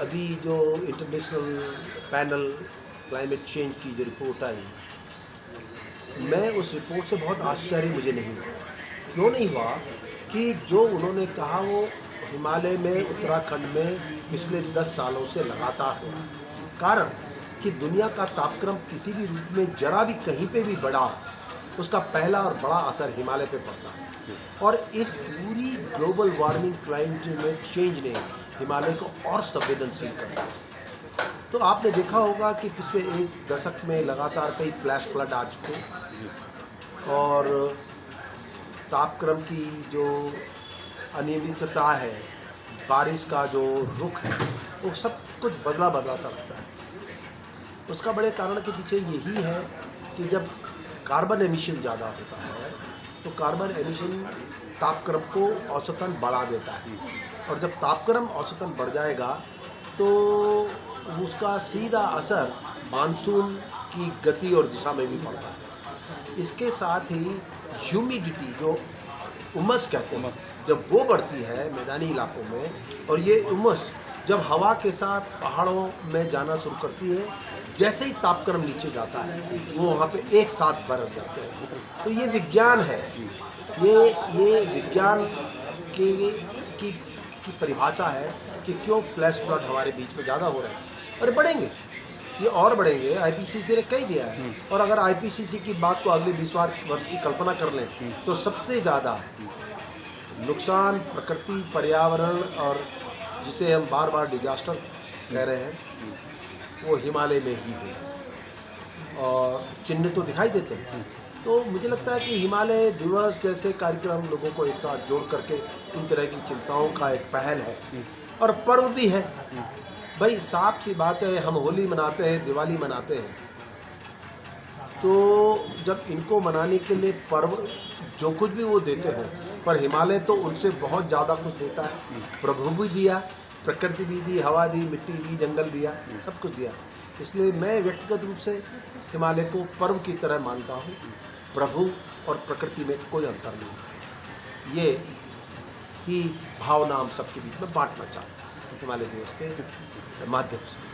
अभी जो international panel climate change की जो रिपोर्ट आई, मैं उस रिपोर्ट से बहुत आश्चर्य मुझे नहीं हुआ। क्यों नहीं हुआ कि जो उन्होंने कहा वो हिमालय में, उत्तराखंड में पिछले 10 सालों से लगातार हो रहा है। कारण कि दुनिया का तापक्रम किसी भी रूप में जरा भी कहीं पे भी बढ़ा, उसका पहला और बड़ा असर हिमालय पे पड़ता है। और इस पूरी ग्लोबल वार्मिंग, क्लाइमेट चेंज ने हिमालय को और संवेदनशील कर दिया। तो आपने देखा होगा कि पिछले एक दशक में लगातार कई फ्लैश फ्लड आ चुके और तापक्रम की जो अनियमितता है, बारिश का जो रुख है, वो सब कुछ बदला बदला सा लगता है। उसका बड़े कारण के पीछे यही है कि जब कार्बन एमिशन ज़्यादा होता है तो कार्बन एमिशन तापक्रम को औसतन बढ़ा देता है, और जब तापक्रम औसतन बढ़ जाएगा तो उसका सीधा असर मानसून की गति और दिशा में भी पड़ता है। इसके साथ ही ह्यूमिडिटी, जो उमस कहते हैं, जब वो बढ़ती है मैदानी इलाकों में, और ये उमस जब हवा के साथ पहाड़ों में जाना शुरू करती है, जैसे ही तापक्रम नीचे जाता है वो वहाँ पे एक साथ बरस जाते हैं। तो ये विज्ञान है, ये विज्ञान की परिभाषा है कि क्यों फ्लैश फ्लड हमारे बीच में ज़्यादा हो रहे हैं। और बढ़ेंगे, ये और बढ़ेंगे। आईपीसीसी ने कह दिया है। और अगर आईपीसीसी की बात को अगले 20 वर्ष की कल्पना कर लें तो सबसे ज़्यादा नुकसान प्रकृति, पर्यावरण और जिसे हम बार बार डिजास्टर कह रहे हैं, वो हिमालय में ही होगा। और चिन्ह तो दिखाई देते हैं। तो मुझे लगता है कि हिमालय दिवस जैसे कार्यक्रम लोगों को एक साथ जोड़ करके इन तरह की चिंताओं का एक पहल है, और पर्व भी है। भाई साफ सी बात है, हम होली मनाते हैं, दिवाली मनाते हैं, तो जब इनको मनाने के लिए पर्व जो कुछ भी वो देते हो, पर हिमालय तो उनसे बहुत ज़्यादा कुछ देता है। प्रभु भी दिया, प्रकृति भी दी, हवा दी, मिट्टी दी, जंगल दिया, सब कुछ दिया। इसलिए मैं व्यक्तिगत रूप से हिमालय को पर्व की तरह मानता हूँ। प्रभु और प्रकृति में कोई अंतर नहीं है। ये ही भावना हम सबके बीच में बांटना चाहते हैं हिमालय दिवस के माध्यम से।